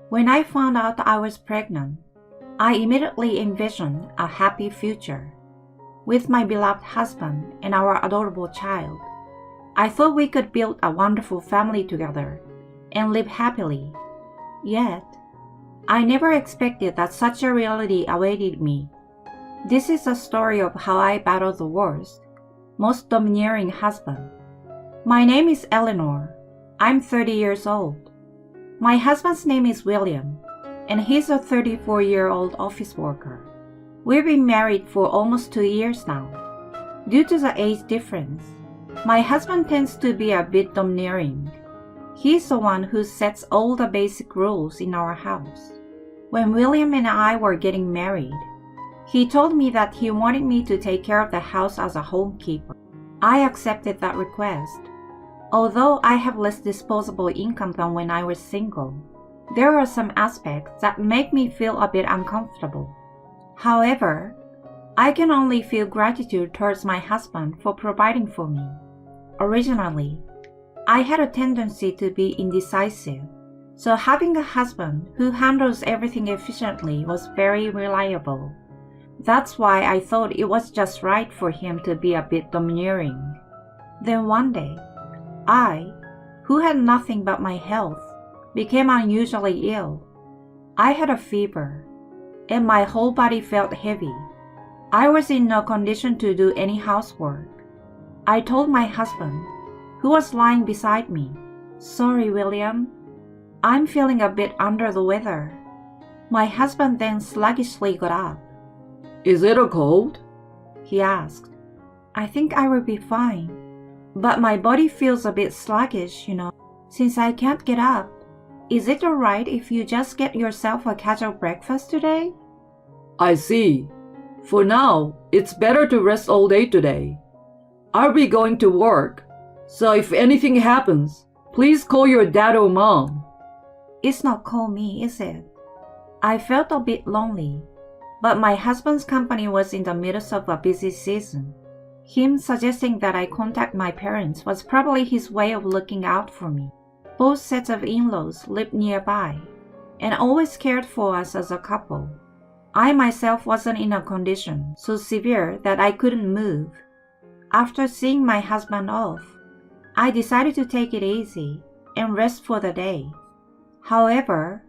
When I found out I was pregnant, I immediately envisioned a happy future with my beloved husband and our adorable child. I thought we could build a wonderful family together and live happily. Yet, I never expected that such a reality awaited me. This is a story of how I battled the worst, most domineering husband. My name is Eleanor. I'm 30 years old. My husband's name is William, and he's a 34-year-old office worker. We've been married for almost 2 years now. Due to the age difference, my husband tends to be a bit domineering. He's the one who sets all the basic rules in our house. When William and I were getting married, he told me that he wanted me to take care of the house as a homekeeper. I accepted that request. Although I have less disposable income than when I was single, there are some aspects that make me feel a bit uncomfortable. However, I can only feel gratitude towards my husband for providing for me. Originally, I had a tendency to be indecisive, so having a husband who handles everything efficiently was very reliable. That's why I thought it was just right for him to be a bit domineering. Then one day, I, who had nothing but my health, became unusually ill. I had a fever, and my whole body felt heavy. I was in no condition to do any housework. I told my husband, who was lying beside me, "Sorry, William, I'm feeling a bit under the weather." My husband then sluggishly got up. "Is it a cold?" he asked. "I think I will be fine, but my body feels a bit sluggish, since I can't get up. Is it alright if you just get yourself a casual breakfast today?" "I see. For now, it's better to rest all day today. I'll be going to work, so if anything happens, please call your dad or mom." It's not call me, is it? I felt a bit lonely, but my husband's company was in the midst of a busy season. Him suggesting that I contact my parents was probably his way of looking out for me. Both sets of in-laws lived nearby and always cared for us as a couple. I myself wasn't in a condition so severe that I couldn't move. After seeing my husband off, I decided to take it easy and rest for the day. However,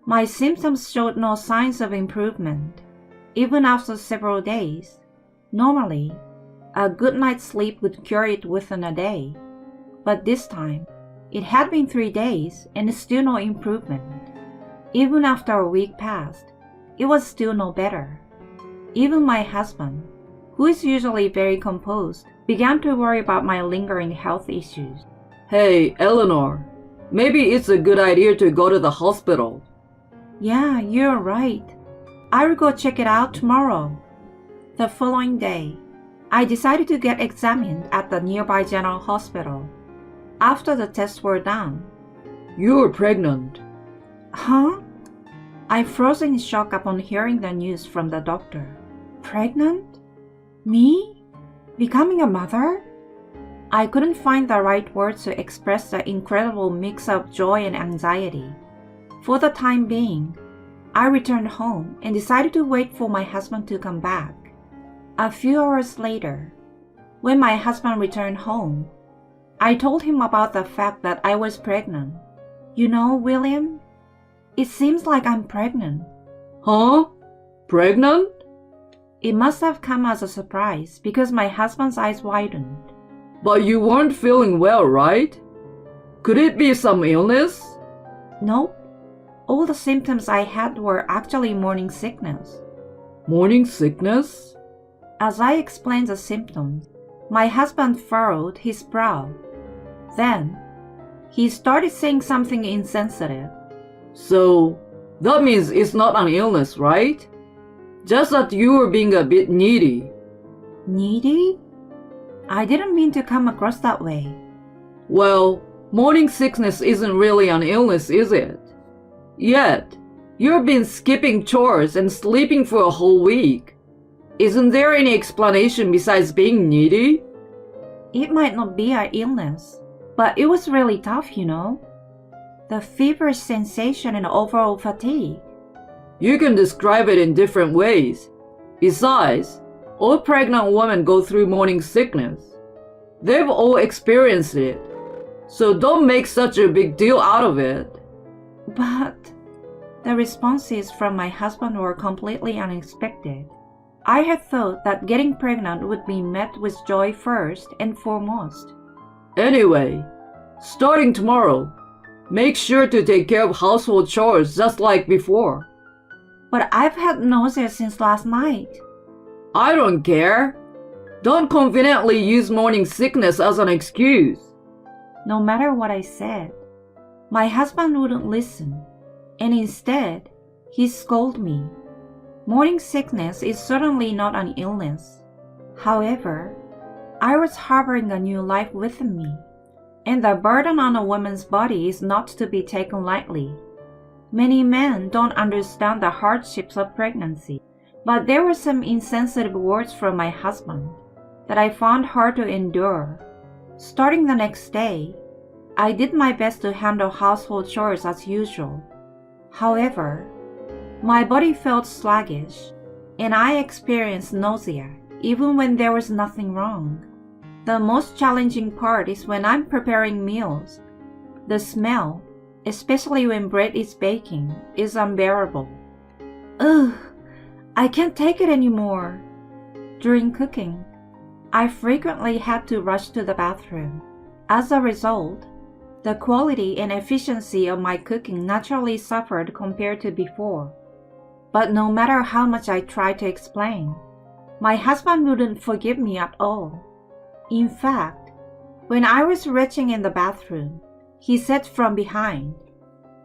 my symptoms showed no signs of improvement, even after several days. Normally, a good night's sleep would cure it within a day, but this time, it had been 3 days and still no improvement. Even after a week passed, it was still no better. Even my husband, who is usually very composed, began to worry about my lingering health issues. "Hey, Eleanor, maybe it's a good idea to go to the hospital." "Yeah, you're right. I'll go check it out tomorrow." The following day, I decided to get examined at the nearby general hospital. After the tests were done, "You're pregnant." "Huh?" I froze in shock upon hearing the news from the doctor. Pregnant? Me? Becoming a mother? I couldn't find the right words to express the incredible mix of joy and anxiety. For the time being, I returned home and decided to wait for my husband to come back. A few hours later, when my husband returned home, I told him about the fact that I was pregnant. "William, it seems like I'm pregnant." "Huh? Pregnant?" It must have come as a surprise because my husband's eyes widened. "But you weren't feeling well, right? Could it be some illness?" "Nope. All the symptoms I had were actually morning sickness." "Morning sickness?" As I explained the symptoms, my husband furrowed his brow. Then, he started saying something insensitive. "So, that means it's not an illness, right? Just that you were being a bit needy." "Needy?" I didn't mean to come across that way. "Well, morning sickness isn't really an illness, is it? Yet, you've been skipping chores and sleeping for a whole week. Isn't there any explanation besides being needy?" It might not be an illness, but it was really tough, The feverish sensation and overall fatigue. You can describe it in different ways. Besides, all pregnant women go through morning sickness. They've all experienced it. So don't make such a big deal out of it. But the responses from my husband were completely unexpected. I had thought that getting pregnant would be met with joy first and foremost. Anyway, starting tomorrow, make sure to take care of household chores just like before. But I've had nausea since last night. I don't care. Don't conveniently use morning sickness as an excuse. No matter what I said, my husband wouldn't listen, and instead, he scolded me. Morning sickness is certainly not an illness. However, I was harboring a new life within me, and the burden on a woman's body is not to be taken lightly. Many men don't understand the hardships of pregnancy, but there were some insensitive words from my husband that I found hard to endure. Starting the next day, I did my best to handle household chores as usual. However, my body felt sluggish, and I experienced nausea even when there was nothing wrong. The most challenging part is when I'm preparing meals. The smell, especially when bread is baking, is unbearable. Ugh, I can't take it anymore. During cooking, I frequently had to rush to the bathroom. As a result, the quality and efficiency of my cooking naturally suffered compared to before. But no matter how much I tried to explain, my husband wouldn't forgive me at all. In fact, when I was retching in the bathroom, he said from behind,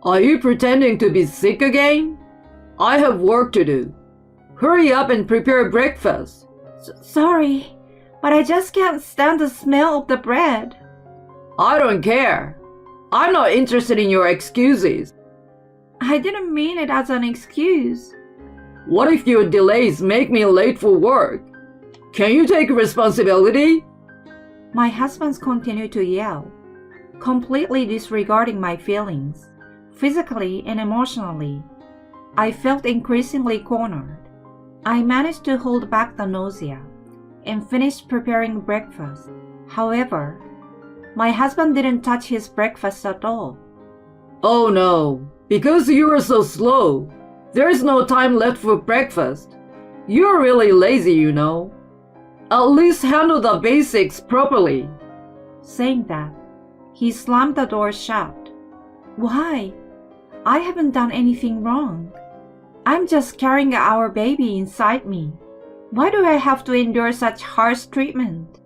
Are you pretending to be sick again? I have work to do. Hurry up and prepare breakfast. Sorry, but I just can't stand the smell of the bread. I don't care. I'm not interested in your excuses. I didn't mean it as an excuse. What if your delays make me late for work? Can you take responsibility? My husband continued to yell, completely disregarding my feelings, physically and emotionally. I felt increasingly cornered. I managed to hold back the nausea and finished preparing breakfast. However, my husband didn't touch his breakfast at all. Oh no, because you are so slow. There's no time left for breakfast. You're really lazy, you know. At least handle the basics properly. Saying that, he slammed the door shut. Why? I haven't done anything wrong. I'm just carrying our baby inside me. Why do I have to endure such harsh treatment?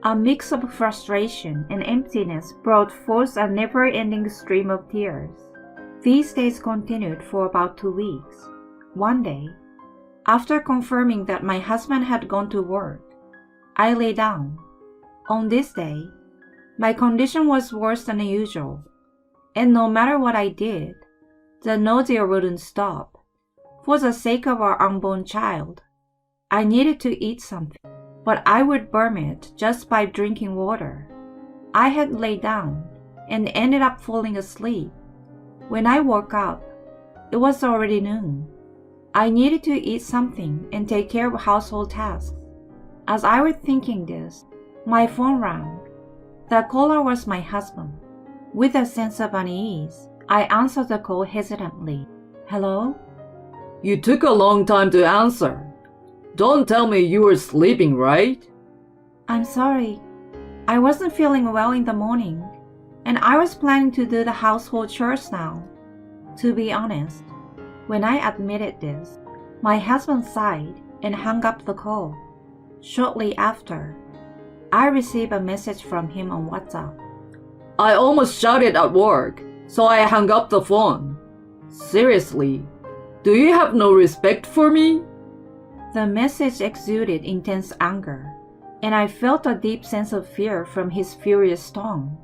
A mix of frustration and emptiness brought forth a never-ending stream of tears. These days continued for about 2 weeks. One day, after confirming that my husband had gone to work, I lay down. On this day, my condition was worse than usual, and no matter what I did, the nausea wouldn't stop. For the sake of our unborn child, I needed to eat something, but I would burn it just by drinking water. I had laid down and ended up falling asleep. When I woke up, it was already noon. I needed to eat something and take care of household tasks. As I was thinking this, my phone rang. The caller was my husband. With a sense of unease, I answered the call hesitantly. Hello? You took a long time to answer. Don't tell me you were sleeping, right? I'm sorry. I wasn't feeling well in the morning, and I was planning to do the household chores now. To be honest, when I admitted this, my husband sighed and hung up the call. Shortly after, I received a message from him on WhatsApp. I almost shouted at work, so I hung up the phone. Seriously, do you have no respect for me? The message exuded intense anger, and I felt a deep sense of fear from his furious tone.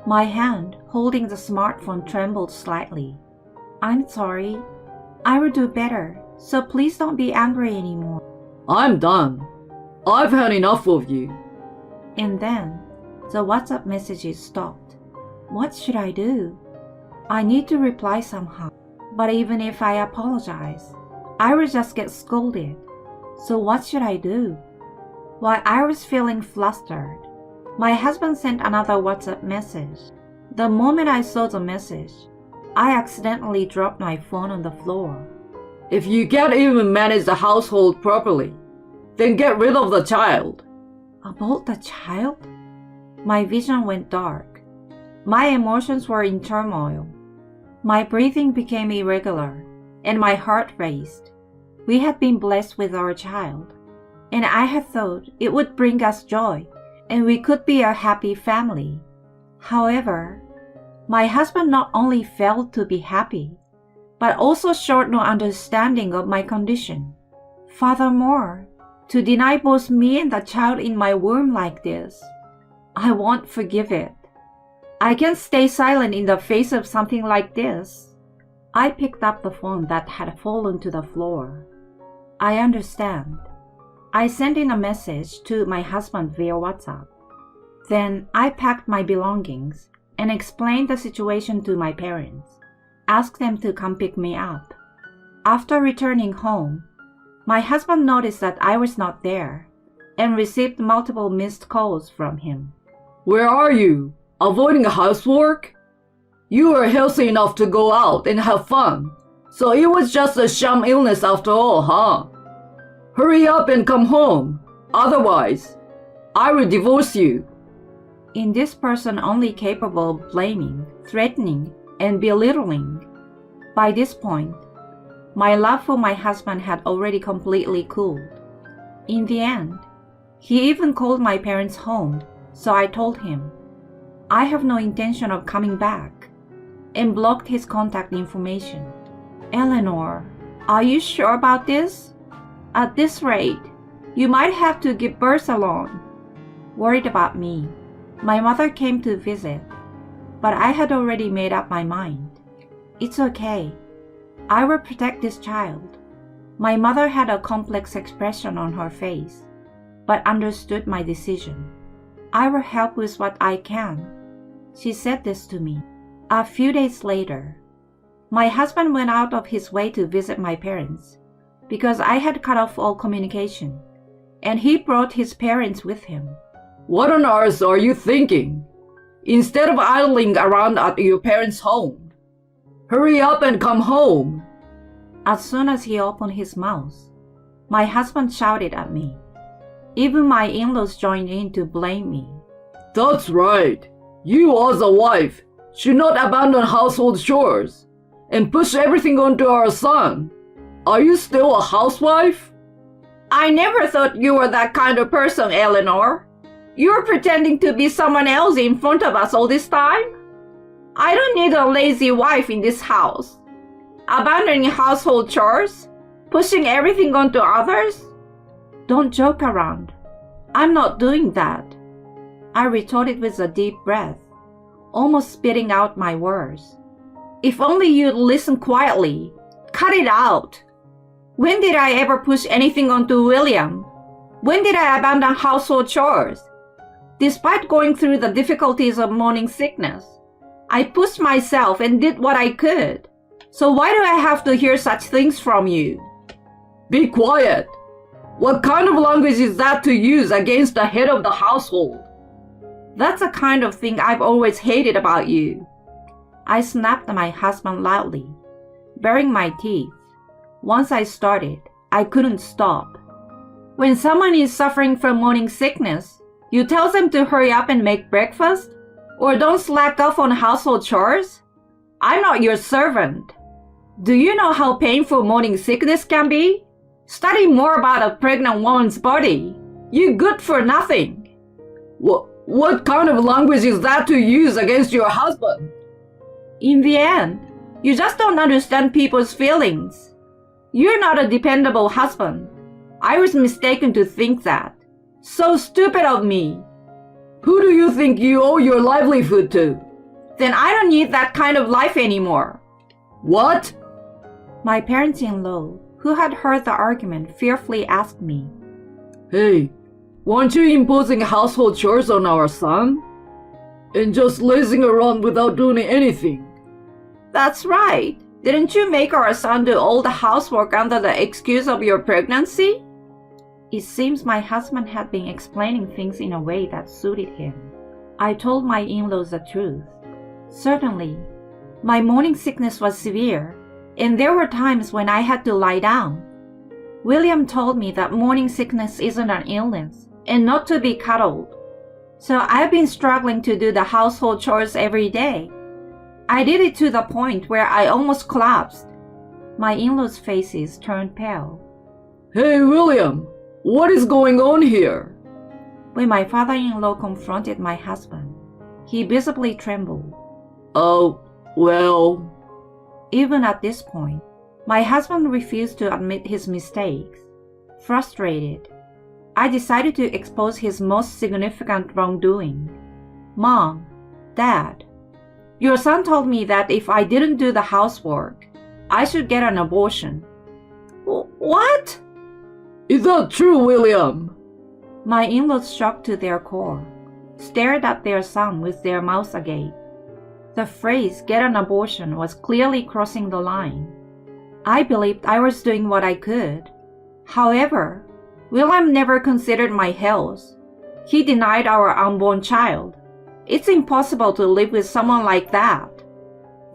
My hand holding the smartphone trembled slightly. I'm sorry. I will do better, so please don't be angry anymore. I'm done. I've had enough of you. And then, the WhatsApp messages stopped. What should I do? I need to reply somehow, but even if I apologize, I will just get scolded. So what should I do? While I was feeling flustered, my husband sent another WhatsApp message. The moment I saw the message, I accidentally dropped my phone on the floor. If you can't even manage the household properly, then get rid of the child. About the child? My vision went dark. My emotions were in turmoil. My breathing became irregular, and my heart raced. We had been blessed with our child, and I had thought it would bring us joy, and we could be a happy family. However, my husband not only failed to be happy, but also showed no understanding of my condition. Furthermore, to deny both me and the child in my womb like this, I won't forgive it. I can't stay silent in the face of something like this. I picked up the phone that had fallen to the floor. I understand. I sent in a message to my husband via WhatsApp. Then I packed my belongings and explained the situation to my parents, asked them to come pick me up. After returning home, my husband noticed that I was not there and received multiple missed calls from him. Where are you? Avoiding housework? You were healthy enough to go out and have fun, so it was just a sham illness after all, huh? Hurry up and come home. Otherwise, I will divorce you. In this person only capable of blaming, threatening, and belittling. By this point, my love for my husband had already completely cooled. In the end, he even called my parents home, so I told him, I have no intention of coming back, and blocked his contact information. Eleanor, are you sure about this? At this rate, you might have to give birth alone. Worried about me, my mother came to visit, but I had already made up my mind. It's okay. I will protect this child. My mother had a complex expression on her face, but understood my decision. I will help with what I can. She said this to me. A few days later, my husband went out of his way to visit my parents because I had cut off all communication, and he brought his parents with him. What on earth are you thinking? Instead of idling around at your parents' home, hurry up and come home. As soon as he opened his mouth, my husband shouted at me. Even my in-laws joined in to blame me. That's right. You as a wife should not abandon household chores and push everything onto our son. Are you still a housewife? I never thought you were that kind of person, Eleanor. You were pretending to be someone else in front of us all this time? I don't need a lazy wife in this house. Abandoning household chores? Pushing everything onto others? Don't joke around. I'm not doing that. I retorted with a deep breath, almost spitting out my words. If only you'd listen quietly. Cut it out. When did I ever push anything onto William? When did I abandon household chores? Despite going through the difficulties of morning sickness, I pushed myself and did what I could. So why do I have to hear such things from you? Be quiet. What kind of language is that to use against the head of the household? That's the kind of thing I've always hated about you. I snapped at my husband loudly, baring my teeth. Once I started, I couldn't stop. When someone is suffering from morning sickness, you tell them to hurry up and make breakfast? Or don't slack off on household chores? I'm not your servant. Do you know how painful morning sickness can be? Study more about a pregnant woman's body. You're good for nothing. What kind of language is that to use against your husband? In the end, you just don't understand people's feelings. You're not a dependable husband. I was mistaken to think that. So stupid of me. Who do you think you owe your livelihood to? Then I don't need that kind of life anymore. What? My parents-in-law, who had heard the argument, fearfully asked me, Hey, weren't you imposing household chores on our son? And just lazing around without doing anything? That's right. Didn't you make our son do all the housework under the excuse of your pregnancy? It seems my husband had been explaining things in a way that suited him. I told my in-laws the truth. Certainly, my morning sickness was severe, and there were times when I had to lie down. William told me that morning sickness isn't an illness, and not to be cuddled. So I've been struggling to do the household chores every day. I did it to the point where I almost collapsed. My in-laws' faces turned pale. Hey, William, what is going on here? When my father-in-law confronted my husband, he visibly trembled. Oh, well... Even at this point, my husband refused to admit his mistakes. Frustrated, I decided to expose his most significant wrongdoing. Mom, Dad, your son told me that if I didn't do the housework, I should get an abortion. What? Is that true, William? My in-laws, shocked to their core, stared at their son with their mouths agape. The phrase "get an abortion" was clearly crossing the line. I believed I was doing what I could. However, William never considered my health. He denied our unborn child. It's impossible to live with someone like that.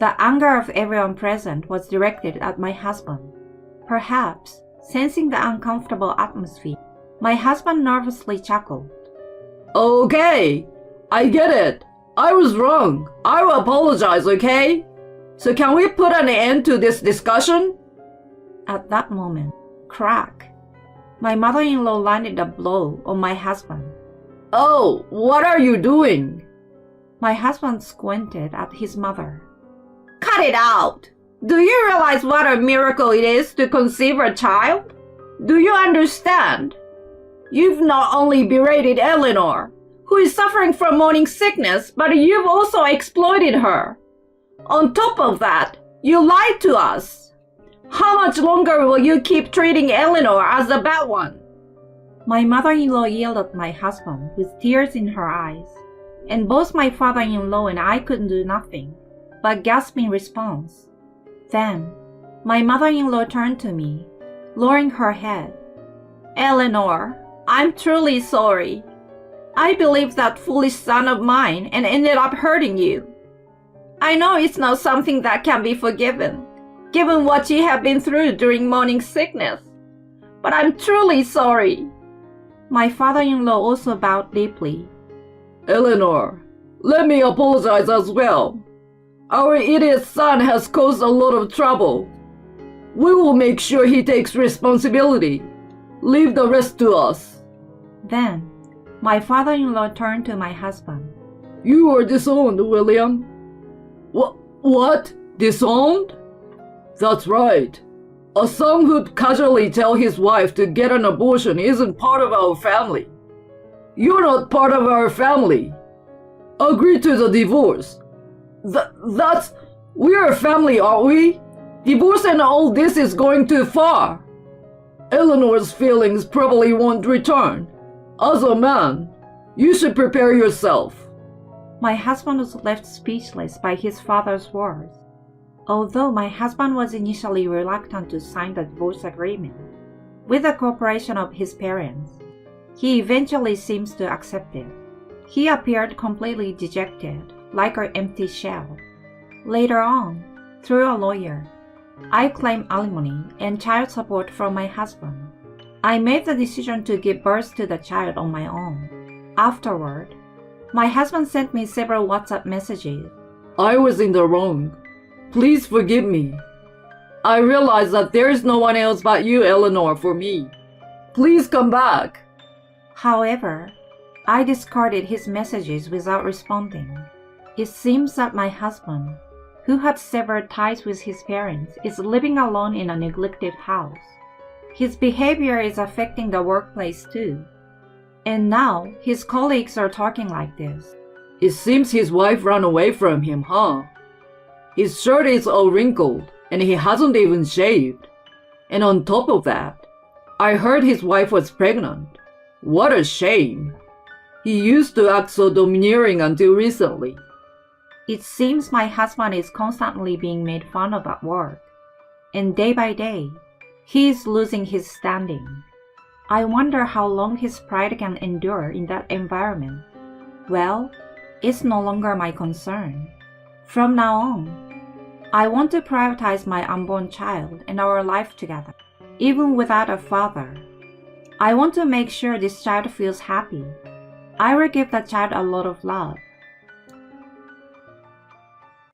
The anger of everyone present was directed at my husband. Perhaps, sensing the uncomfortable atmosphere, my husband nervously chuckled. Okay, I get it. I was wrong. I will apologize, okay? So can we put an end to this discussion? At that moment, crack. My mother-in-law landed a blow on my husband. Oh, what are you doing? My husband squinted at his mother. Cut it out! Do you realize what a miracle it is to conceive a child? Do you understand? You've not only berated Eleanor, who is suffering from morning sickness, but you've also exploited her. On top of that, you lied to us. How much longer will you keep treating Eleanor as the bad one? My mother-in-law yelled at my husband with tears in her eyes, and both my father-in-law and I couldn't do nothing but gasp in response. Then, my mother-in-law turned to me, lowering her head. Eleanor, I'm truly sorry. I believed that foolish son of mine and ended up hurting you. I know it's not something that can be forgiven, given what you have been through during morning sickness. But I'm truly sorry. My father-in-law also bowed deeply. Eleanor, let me apologize as well. Our idiot son has caused a lot of trouble. We will make sure he takes responsibility. Leave the rest to us. Then, my father-in-law turned to my husband. You were disowned, William. What? Disowned? That's right. A son who'd casually tell his wife to get an abortion isn't part of our family. You're not part of our family. Agree to the divorce. We're a family, aren't we? Divorce and all this is going too far. Eleanor's feelings probably won't return. As a man, you should prepare yourself. My husband was left speechless by his father's words. Although my husband was initially reluctant to sign the divorce agreement, with the cooperation of his parents, he eventually seems to accept it. He appeared completely dejected, like an empty shell. Later on, through a lawyer, I claimed alimony and child support from my husband. I made the decision to give birth to the child on my own. Afterward, my husband sent me several WhatsApp messages. I was in the wrong. Please forgive me. I realize that there is no one else but you, Eleanor, for me. Please come back. However, I discarded his messages without responding. It seems that my husband, who had severed ties with his parents, is living alone in a neglected house. His behavior is affecting the workplace too. And now, his colleagues are talking like this. It seems his wife ran away from him, huh? His shirt is all wrinkled, and he hasn't even shaved. And on top of that, I heard his wife was pregnant. What a shame. He used to act so domineering until recently. It seems my husband is constantly being made fun of at work, and day by day, he is losing his standing. I wonder how long his pride can endure in that environment. Well, it's no longer my concern. From now on, I want to prioritize my unborn child and our life together, even without a father. I want to make sure this child feels happy. I will give that child a lot of love.